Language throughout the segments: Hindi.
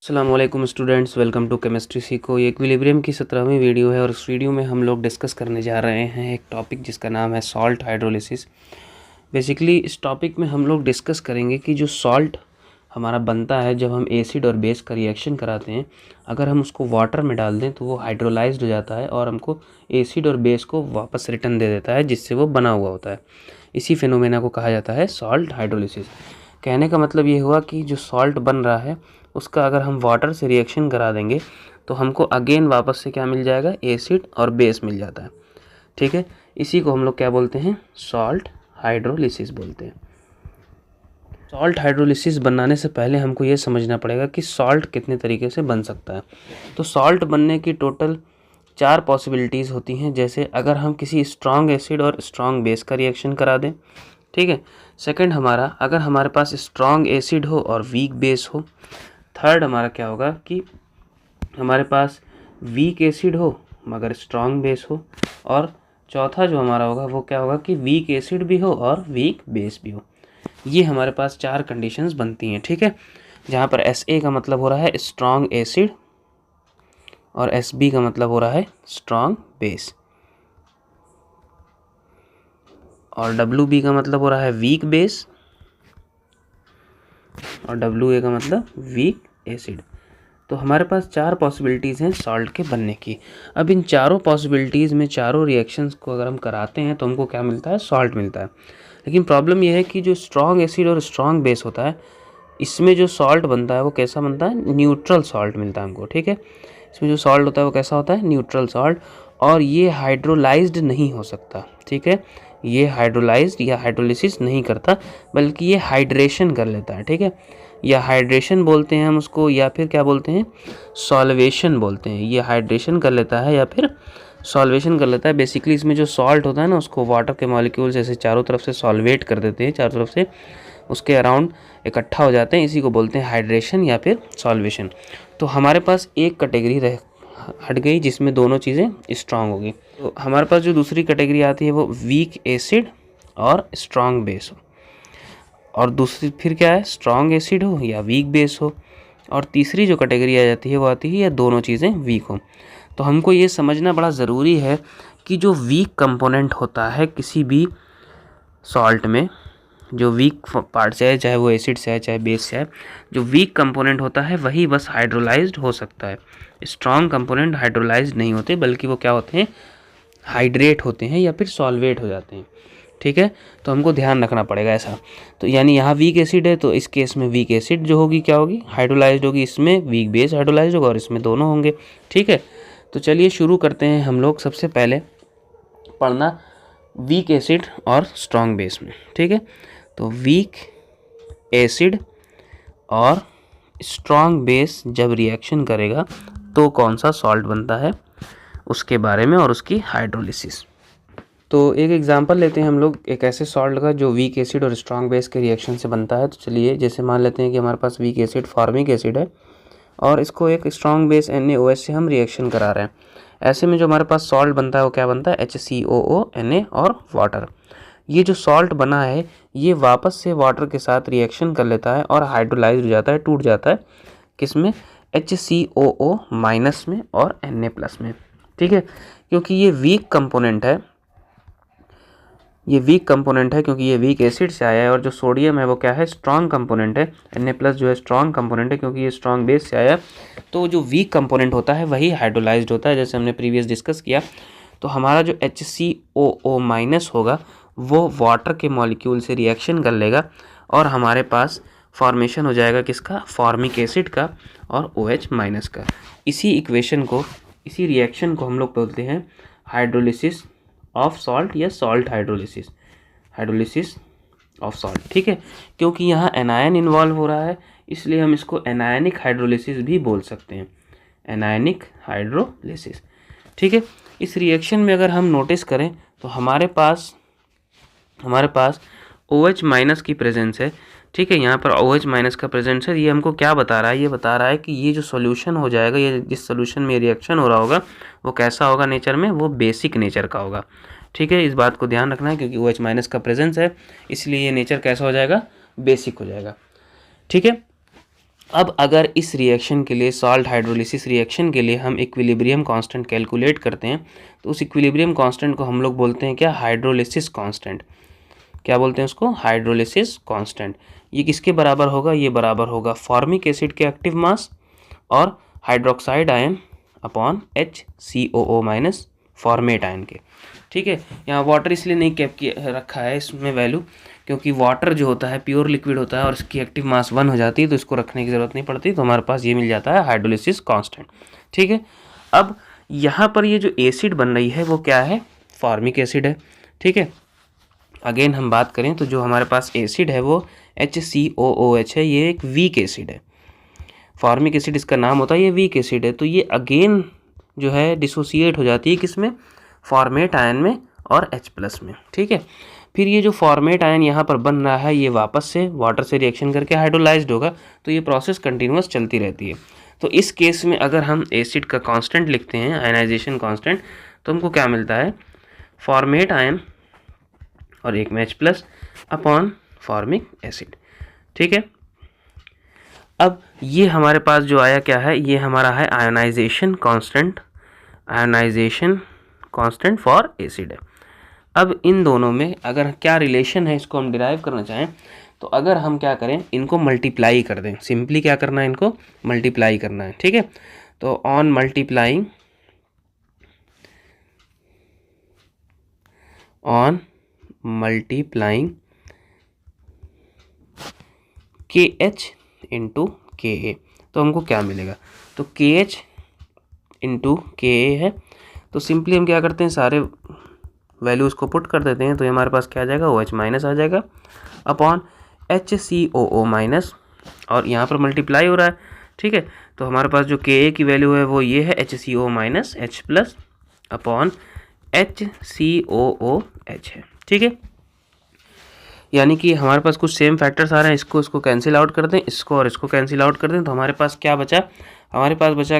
अस्सलामुअलैकुम स्टूडेंट्स, वेलकम टू केमिस्ट्री सीखो। ये इक्विलिब्रियम की 17वीं वीडियो है और इस वीडियो में हम लोग डिस्कस करने जा रहे हैं एक टॉपिक जिसका नाम है सॉल्ट हाइड्रोलिसिस। बेसिकली इस टॉपिक में हम लोग डिस्कस करेंगे कि जो सॉल्ट हमारा बनता है जब हम एसिड और बेस का रिएक्शन कराते हैं, अगर हम उसको वाटर में डाल दें तो वो हाइड्रोलाइज्ड हो जाता है और हमको एसिड और बेस को वापस रिटर्न दे देता है जिससे वो बना हुआ होता है। इसी फिनोमेना को कहा जाता है सॉल्ट हाइड्रोलिसिस। कहने का मतलब ये हुआ कि जो सॉल्ट बन रहा है उसका अगर हम वाटर से रिएक्शन करा देंगे तो हमको अगेन वापस से क्या मिल जाएगा, एसिड और बेस मिल जाता है। ठीक है, इसी को हम लोग क्या बोलते हैं, सॉल्ट हाइड्रोलिसिस बोलते हैं। सॉल्ट हाइड्रोलिसिस बनाने से पहले हमको ये समझना पड़ेगा कि सॉल्ट कितने तरीके से बन सकता है। तो सॉल्ट बनने की टोटल 4 पॉसिबिलिटीज़ होती हैं। जैसे अगर हम किसी स्ट्रॉन्ग एसिड और स्ट्रॉन्ग बेस का रिएक्शन करा दें, ठीक है। सेकंड हमारा, अगर हमारे पास स्ट्रॉन्ग एसिड हो और वीक बेस हो। थर्ड हमारा क्या होगा कि हमारे पास वीक एसिड हो मगर स्ट्रॉन्ग बेस हो। और चौथा जो हमारा होगा वो क्या होगा कि वीक एसिड भी हो और वीक बेस भी हो। ये हमारे पास 4 कंडीशंस बनती हैं, ठीक है। जहाँ पर SA का मतलब हो रहा है स्ट्रॉन्ग एसिड और SB का मतलब हो रहा है स्ट्रॉन्ग बेस और WB का मतलब हो रहा है वीक बेस और WA का मतलब वीक एसिड। तो हमारे पास 4 पॉसिबिलिटीज़ हैं सॉल्ट के बनने की। अब इन चारों पॉसिबिलिटीज़ में चारों रिएक्शंस को अगर हम कराते हैं तो हमको क्या मिलता है, सॉल्ट मिलता है। लेकिन प्रॉब्लम यह है कि जो स्ट्रॉन्ग एसिड और स्ट्रॉन्ग बेस होता है, इसमें जो सॉल्ट बनता है वो कैसा बनता है, न्यूट्रल सॉल्ट मिलता है हमको, ठीक है। इसमें जो सॉल्ट होता है वो कैसा होता है, न्यूट्रल सॉल्ट। और ये हाइड्रोलाइज्ड नहीं हो सकता, ठीक है। ये हाइड्रोलाइज्ड या हाइड्रोलिसिस नहीं करता बल्कि ये हाइड्रेशन कर लेता है, ठीक है। या हाइड्रेशन बोलते हैं हम उसको, या फिर क्या बोलते हैं, सॉल्वेशन बोलते हैं। ये हाइड्रेशन कर लेता है या फिर सॉल्वेशन कर लेता है। बेसिकली इसमें जो सॉल्ट होता है ना, उसको वाटर के मॉलिक्यूल्स ऐसे चारों तरफ से सॉल्वेट कर देते हैं, चारों तरफ से उसके अराउंड इकट्ठा हो जाते हैं। इसी को बोलते हैं हाइड्रेशन या फिर सॉल्वेशन। तो हमारे पास एक कैटेगरी हट गई जिसमें दोनों चीज़ें स्ट्रांग होगी। तो हमारे पास जो दूसरी कैटेगरी आती है वो वीक एसिड और स्ट्रांग बेस हो। और दूसरी फिर क्या है, स्ट्रॉन्ग एसिड हो या वीक बेस हो। और तीसरी जो कैटेगरी आ जाती है वो आती है या दोनों चीज़ें वीक हो। तो हमको ये समझना बड़ा ज़रूरी है कि जो वीक कंपोनेंट होता है किसी भी सॉल्ट में, जो वीक पार्ट से है, चाहे वो एसिड से है चाहे बेस से है, जो वीक कंपोनेंट होता है वही बस हाइड्रोलाइज्ड हो सकता है। स्ट्रॉन्ग कंपोनेंट हाइड्रोलाइज्ड नहीं होते बल्कि वो क्या होते हैं, हाइड्रेट होते हैं या फिर सॉल्वेट हो जाते हैं, ठीक है। तो हमको ध्यान रखना पड़ेगा ऐसा। तो यानी यहाँ वीक एसिड है तो इस केस में वीक एसिड जो होगी क्या होगी, हाइड्रोलाइज्ड होगी। इसमें वीक बेस हाइड्रोलाइज्ड होगा और इसमें दोनों होंगे, ठीक है। तो चलिए शुरू करते हैं हम लोग सबसे पहले पढ़ना वीक एसिड और स्ट्रॉन्ग बेस में, ठीक है। तो वीक एसिड और स्ट्रॉन्ग बेस जब रिएक्शन करेगा तो कौन सा सॉल्ट बनता है उसके बारे में और उसकी हाइड्रोलिसिस। तो एक एग्जांपल लेते हैं हम लोग एक ऐसे सॉल्ट का जो वीक एसिड और स्ट्रॉन्ग बेस के रिएक्शन से बनता है। तो चलिए जैसे मान लेते हैं कि हमारे पास वीक एसिड फॉर्मिक एसिड है और इसको एक स्ट्रॉन्ग बेस NaOH से हम रिएक्शन करा रहे हैं। ऐसे में जो हमारे पास सॉल्ट बनता है वो क्या बनता है, HCOO Na और वाटर। ये जो सॉल्ट बना है ये वापस से वाटर के साथ रिएक्शन कर लेता है और हाइड्रोलाइज हो जाता है, टूट जाता है किसमें, HCOO माइनस में और Na प्लस में, ठीक है। क्योंकि ये वीक कंपोनेंट है, ये वीक कंपोनेंट है क्योंकि ये वीक एसिड से आया है। और जो सोडियम है वो क्या है, स्ट्रॉन्ग कंपोनेंट है। Na प्लस जो है स्ट्रॉन्ग कंपोनेंट है क्योंकि ये स्ट्रॉन्ग बेस से आया है। तो जो वीक कंपोनेंट होता है वही हाइड्रोलाइज्ड होता है, जैसे हमने प्रीवियस डिस्कस किया। तो हमारा जो HCOO माइनस होगा वो वाटर के मॉलिक्यूल से रिएक्शन कर लेगा और हमारे पास फॉर्मेशन हो जाएगा किसका, फॉर्मिक एसिड का और OH माइनस का। इसी इक्वेशन को, इसी रिएक्शन को हम लोग बोलते हैं हाइड्रोलिसिस ऑफ सॉल्ट या salt hydrolysis, hydrolysis of salt, ठीक है। क्योंकि यहाँ एनायन इन्वॉल्व हो रहा है इसलिए हम इसको एनायनिक हाइड्रोलिसिस भी बोल सकते हैं, एनायनिक हाइड्रोलिसिस, ठीक है। इस रिएक्शन में अगर हम नोटिस करें तो हमारे पास OH माइनस की प्रेजेंस है, ठीक है। यहाँ पर OH माइनस का प्रेजेंस है। ये हमको क्या बता रहा है, ये बता रहा है कि ये जो सॉल्यूशन हो जाएगा, ये जिस सॉल्यूशन में रिएक्शन हो रहा होगा वो कैसा होगा नेचर में, वो बेसिक नेचर का होगा, ठीक है। इस बात को ध्यान रखना है क्योंकि OH माइनस का प्रेजेंस है इसलिए ये नेचर कैसा हो जाएगा, बेसिक हो जाएगा, ठीक है। अब अगर इस रिएक्शन के लिए, सॉल्ट हाइड्रोलिसिस रिएक्शन के लिए हम इक्विलिब्रियम कांस्टेंट कैलकुलेट करते हैं, तो उस इक्विलिब्रियम कांस्टेंट को हम लोग बोलते हैं क्या, हाइड्रोलिसिस कांस्टेंट। क्या बोलते हैं उसको, हाइड्रोलिसिस कांस्टेंट। ये किसके बराबर होगा, ये बराबर होगा फॉर्मिक एसिड के एक्टिव मास और hydroxide ion upon HCOO minus format ion के। ठीक है, यहाँ वाटर इसलिए नहीं कैप किया रखा है इसमें वैल्यू, क्योंकि वाटर जो होता है प्योर लिक्विड होता है और इसकी एक्टिव मास 1 हो जाती है, तो इसको रखने की ज़रूरत नहीं पड़ती, तो हमारे पास ये मिल जाता है हाइड्रोलिसिस कांस्टेंट। ठीक है, अब यहाँ पर ये जो एसिड बन रही है वो क्या है, फॉर्मिक एसिड है। ठीक है, अगेन हम बात करें तो जो हमारे पास एसिड है वो HCOOH है, ये एक वीक एसिड है। फॉर्मिक एसिड इसका नाम होता है, ये वीक एसिड है, तो ये अगेन जो है डिसोसिएट हो जाती है किसमें, फॉर्मेट आयन में और H+ में। ठीक है, फिर ये जो फॉर्मेट आयन यहाँ पर बन रहा है ये वापस से वाटर से रिएक्शन करके हाइड्रोलाइज्ड होगा, तो ये प्रोसेस कंटिन्यूअस चलती रहती है। तो इस केस में अगर हम एसिड का कांस्टेंट लिखते हैं, आयनाइजेशन कांस्टेंट, तो हमको क्या मिलता है, फॉर्मेट आयन और एक में H+ अपॉन फॉर्मिक एसिड। ठीक है, अब ये हमारे पास जो आया क्या है, ये हमारा है ionization constant, ionization constant for acid है। अब इन दोनों में अगर क्या रिलेशन है इसको हम डिराइव करना चाहें, तो अगर हम क्या करें, इनको मल्टीप्लाई कर दें, सिंपली क्या करना है, इनको मल्टीप्लाई करना है। ठीक है, तो on multiplying, on multiplying KH into KA, तो हमको क्या मिलेगा, तो KH इंटू KA है, तो सिंपली हम क्या करते हैं, सारे वैल्यूज़ को पुट कर देते हैं, तो ये हमारे पास क्या आ जाएगा, OH माइनस आ जाएगा अपॉन HCOO माइनस, और यहाँ पर मल्टीप्लाई हो रहा है। ठीक है, तो हमारे पास जो KA की वैल्यू है वो ये है HCO minus H+ upon HCOOH है। ठीक है, यानी कि हमारे पास कुछ सेम फैक्टर्स आ रहे हैं, इसको कैंसिल आउट कर दें, इसको और इसको कैंसिल आउट कर दें, तो हमारे पास क्या बचा, हमारे पास बचा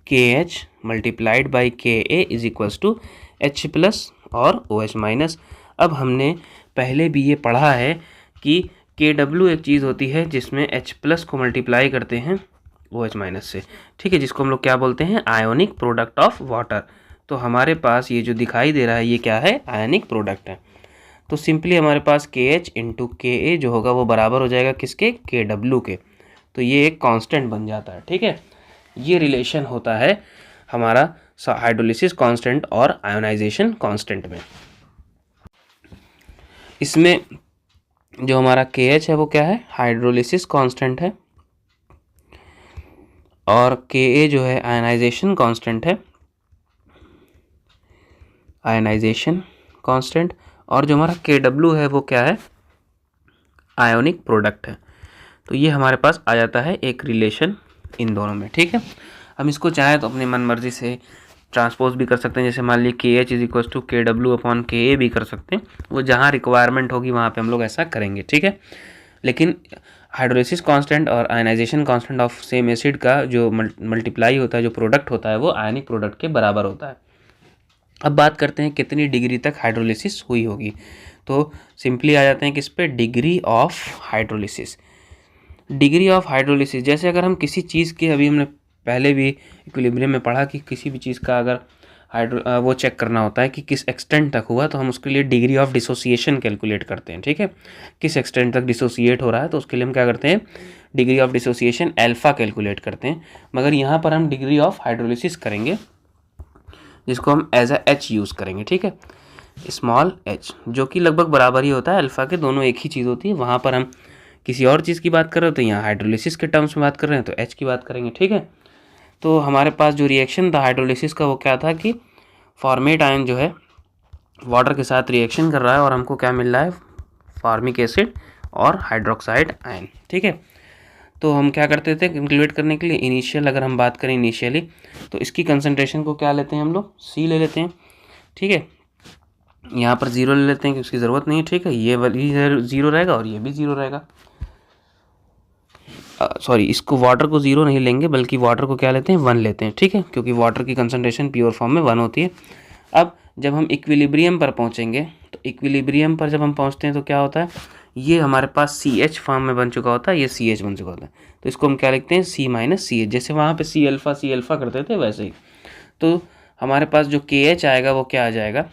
KH multiplied by KA is equals to H+ और OH माइनस। अब हमने पहले भी ये पढ़ा है कि KW एक चीज़ होती है जिसमें H+ को मल्टीप्लाई करते हैं OH माइनस से। ठीक है, जिसको हम लोग क्या बोलते हैं, आयोनिक प्रोडक्ट ऑफ वाटर। तो हमारे पास ये जो दिखाई दे रहा है ये क्या है, आयोनिक प्रोडक्ट है। तो सिंपली हमारे पास KH इंटू KA जो होगा वो बराबर हो जाएगा किसके, KW के। तो ये एक कांस्टेंट बन जाता है। ठीक है, ये रिलेशन होता है हमारा हाइड्रोलिसिस कांस्टेंट और आयोनाइजेशन कांस्टेंट में। इसमें जो हमारा KH है वो क्या है, हाइड्रोलिसिस कांस्टेंट है, और KA जो है आयनाइजेशन कांस्टेंट है, आयनाइजेशन कांस्टेंट, और जो हमारा KW है वो क्या है, आयोनिक प्रोडक्ट है। तो ये हमारे पास आ जाता है एक रिलेशन इन दोनों में। ठीक है, हम इसको चाहें तो अपनी मन मर्जी से ट्रांसपोज भी कर सकते हैं, जैसे मान लीजिए KH is equal to KW upon KA भी कर सकते हैं, वो जहाँ रिक्वायरमेंट होगी वहाँ पे हम लोग ऐसा करेंगे। ठीक है, लेकिन हाइड्रोलिसिस कांस्टेंट और ionization constant of same acid का जो मल्टीप्लाई होता है, जो प्रोडक्ट होता है, वो आयनिक प्रोडक्ट के बराबर होता है। अब बात करते हैं कितनी डिग्री तक हाइड्रोलिसिस हुई होगी, तो सिंपली आ जाते हैं किस पे, degree of hydrolysis. Degree of hydrolysis, जैसे अगर हम किसी चीज़ के, अभी हमने पहले भी इक्विलिब्रियम में पढ़ा कि किसी भी चीज़ का अगर वो चेक करना होता है कि किस एक्सटेंट तक हुआ, तो हम उसके लिए डिग्री ऑफ डिसोसिएशन कैलकुलेट करते हैं। ठीक है, किस एक्सटेंट तक डिसोसिएट हो रहा है, तो उसके लिए हम क्या करते हैं, degree of dissociation alpha calculate करते हैं। मगर यहाँ पर हम डिग्री ऑफ हाइड्रोलिसिस करेंगे, जिसको हम एज अ H यूज़ करेंगे। ठीक है, स्मॉल h, जो कि लगभग बराबर ही होता है अल्फ़ा के, दोनों एक ही चीज़ होती है। वहाँ पर हम किसी और चीज़ की बात कर रहे हो तो यहाँ हाइड्रोलिसिस के टर्म्स में बात कर रहे हैं तो H की बात करेंगे। ठीक है, तो हमारे पास जो रिएक्शन था हाइड्रोलिसिस का वो क्या था कि फॉर्मेट आयन जो है वाटर के साथ रिएक्शन कर रहा है और हमको क्या मिल रहा है, फॉर्मिक एसिड और हाइड्रोक्साइड आयन। ठीक है, तो हम क्या करते थे कैलकुलेट करने के लिए, इनिशियल अगर हम बात करें इनिशियली, तो इसकी कंसनट्रेशन को क्या लेते हैं हम लोग, C ले लेते हैं। ठीक है, यहाँ पर 0 ले लेते हैं कि उसकी ज़रूरत नहीं है। ठीक है, ये वाली 0 रहेगा और ये भी 0 रहेगा। सॉरी, इसको वाटर को 0 नहीं लेंगे, बल्कि वाटर को क्या लेते हैं, 1 लेते हैं। ठीक है, क्योंकि वाटर की कंसनट्रेशन प्योर फॉर्म में 1 होती है। अब जब हम इक्विलिब्रियम पर पहुँचेंगे, तो इक्विलिब्रियम पर जब हम पहुँचते हैं तो क्या होता है, ये हमारे पास CH फॉर्म में बन चुका होता है, ये CH बन चुका होता है। तो इसको हम क्या लिखते हैं, C माइनस CH, जैसे वहाँ पे C अल्फ़ा करते थे वैसे ही। तो हमारे पास जो KH आएगा वो क्या आ जाएगा,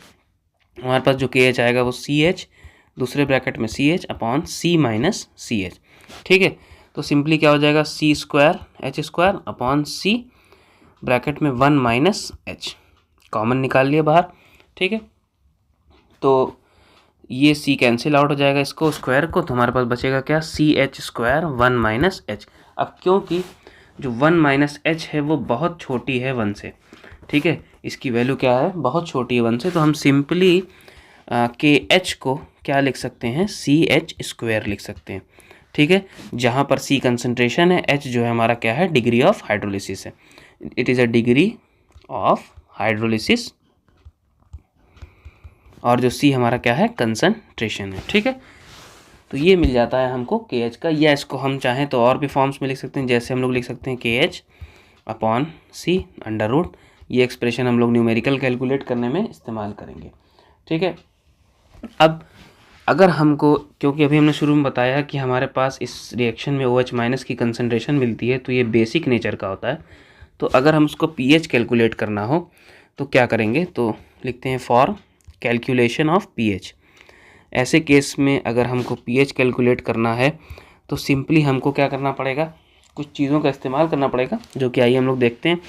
हमारे पास जो KH आएगा वो CH, दूसरे ब्रैकेट में CH upon C minus CH। ठीक है, तो सिंपली क्या हो जाएगा, C square H square upon C bracket में 1 माइनस H, कॉमन निकाल लिया बाहर। ठीक है, तो ये C कैंसिल आउट हो जाएगा इसको स्क्वायर को, तो हमारे पास बचेगा क्या, CH स्क्वायर 1 माइनस H। अब क्योंकि जो 1 माइनस H है वो बहुत छोटी है 1 से, ठीक है, इसकी वैल्यू क्या है, बहुत छोटी है 1 से, तो हम सिंपली KH को क्या लिख सकते हैं, CH स्क्वायर लिख सकते हैं। ठीक है, जहाँ पर C कंसंट्रेशन है, H जो है हमारा क्या है, डिग्री ऑफ हाइड्रोलिसिस है, it is a degree of hydrolysis, और जो C हमारा क्या है, कंसंट्रेशन है। ठीक है, तो ये मिल जाता है हमको KH का, या इसको हम चाहें तो और भी फॉर्म्स में लिख सकते हैं, जैसे हम लोग लिख सकते हैं KH upon C under root, ये एक्सप्रेशन हम लोग न्यूमेरिकल कैलकुलेट करने में इस्तेमाल करेंगे। ठीक है, अब अगर हमको, क्योंकि अभी हमने शुरू में बताया कि हमारे पास इस रिएक्शन में OH माइनस की कंसंट्रेशन मिलती है, तो ये बेसिक नेचर का होता है, तो अगर हम उसको pH कैलकुलेट करना हो तो क्या करेंगे, तो लिखते हैं फॉर कैलकुलेशन ऑफ pH। ऐसे केस में अगर हमको pH कैलकुलेट करना है तो सिंपली हमको क्या करना पड़ेगा, कुछ चीज़ों का इस्तेमाल करना पड़ेगा, जो कि आइए हम लोग देखते हैं।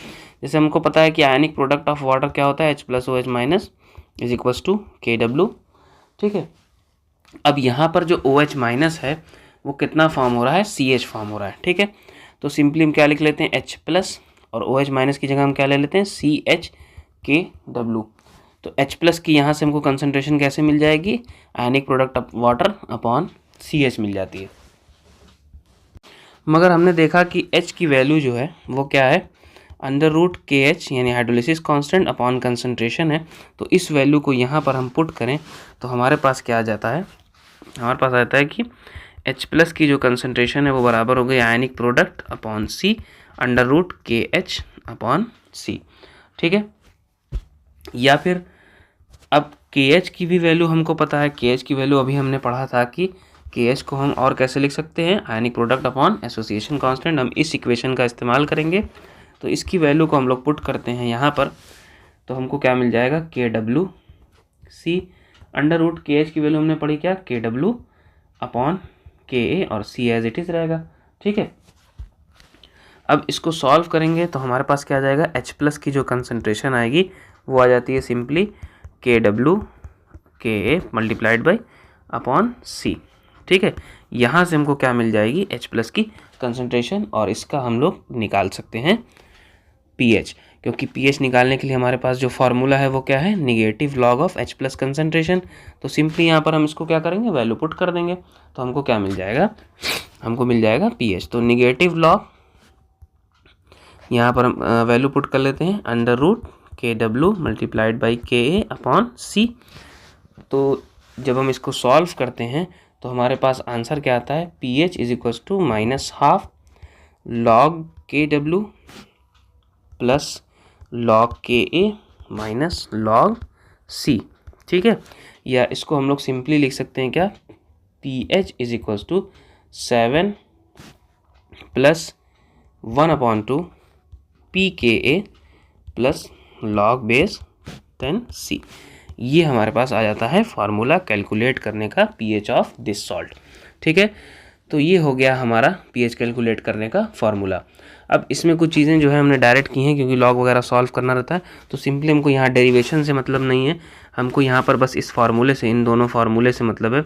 जैसे हमको पता है कि आयनिक प्रोडक्ट ऑफ वाटर क्या होता है, H plus OH minus is equals to KW। ठीक है, अब यहाँ पर जो OH माइनस है वो कितना फॉर्म हो रहा है, CH फॉर्म हो रहा है। ठीक है, तो सिंपली हम क्या लिख लेते हैं, H प्लस, और OH माइनस की जगह हम क्या ले लेते हैं, CHKW। तो H प्लस की यहाँ से हमको कंसंट्रेशन कैसे मिल जाएगी, ionic product of water upon CH मिल जाती है। मगर हमने देखा कि H की वैल्यू जो है वो क्या है, अंडर रूट KH यानी हाइड्रोलिसिस कांस्टेंट अपॉन कंसंट्रेशन है। तो इस वैल्यू को यहाँ पर हम पुट करें तो हमारे पास क्या आ जाता है, हमारे पास आता है कि H प्लस की जो कंसंट्रेशन है वो बराबर हो गई ionic product upon C under root KH upon C। ठीक है, या फिर अब KH की भी वैल्यू हमको पता है, KH की वैल्यू अभी हमने पढ़ा था कि KH को हम और कैसे लिख सकते हैं, आयनिक प्रोडक्ट अपॉन एसोसिएशन कांस्टेंट। हम इस इक्वेशन का इस्तेमाल करेंगे, तो इसकी वैल्यू को हम लोग पुट करते हैं यहाँ पर, तो हमको क्या मिल जाएगा, KW C under root KH की वैल्यू हमने पढ़ी क्या, KW अपॉन KA, और C एज इट इज़ रहेगा। ठीक है, अब इसको सॉल्व करेंगे तो हमारे पास क्या आ जाएगा, H प्लस की जो कंसंट्रेशन आएगी वो आ जाती है simply KW KA multiplied by upon C। ठीक है, यहाँ से हमको क्या मिल जाएगी, H प्लस की कंसंट्रेशन, और इसका हम लोग निकाल सकते हैं pH, क्योंकि pH निकालने के लिए हमारे पास जो फार्मूला है वो क्या है, negative log of H plus concentration. तो सिंपली यहाँ पर हम इसको क्या करेंगे, वैल्यू पुट कर देंगे, तो हमको क्या मिल जाएगा, हमको मिल जाएगा pH। तो निगेटिव लॉग यहाँ पर हम वैल्यू पुट कर लेते हैं, under root KW multiplied by KA upon C। तो जब हम इसको सॉल्व करते हैं तो हमारे पास आंसर क्या आता है, pH is equals to minus half log KW plus log KA minus log C। ठीक है, या इसको हम लोग सिंपली लिख सकते हैं क्या, pH is equals to 7 plus 1/2 pKa plus log base 10C। ये हमारे पास आ जाता है फार्मूला कैलकुलेट करने का pH ऑफ दिस सॉल्ट। ठीक है, तो ये हो गया हमारा pH कैलकुलेट करने का फार्मूला। अब इसमें कुछ चीज़ें जो है हमने डायरेक्ट की हैं, क्योंकि लॉग वगैरह सॉल्व करना रहता है, तो सिंपली हमको यहाँ डेरिवेशन से मतलब नहीं है, हमको यहाँ पर बस इस फार्मूले से, इन दोनों फार्मूले से मतलब है,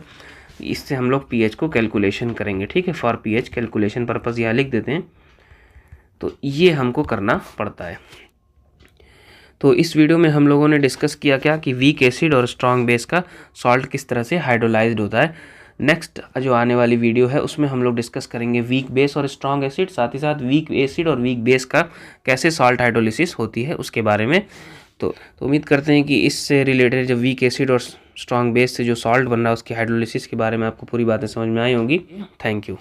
इससे हम लोग pH को कैलकुलेशन करेंगे। ठीक है, फॉर pH कैलकुलेशन पर्पज़ यहाँ लिख देते हैं, तो ये हमको करना पड़ता है। तो इस वीडियो में हम लोगों ने डिस्कस किया क्या कि वीक एसिड और स्ट्रॉन्ग बेस का सॉल्ट किस तरह से हाइड्रोलाइज्ड होता है। नेक्स्ट जो आने वाली वीडियो है उसमें हम लोग डिस्कस करेंगे वीक बेस और स्ट्रॉन्ग एसिड, साथ ही साथ वीक एसिड और वीक बेस का कैसे सॉल्ट हाइड्रोलिसिस होती है उसके बारे में। तो उम्मीद करते हैं कि इससे रिलेटेड जो वीक एसिड और स्ट्रॉन्ग बेस से जो सॉल्ट बन रहा है उसकी हाइड्रोलिसिस के बारे में आपको पूरी बातें समझ में आई होंगी। Thank you.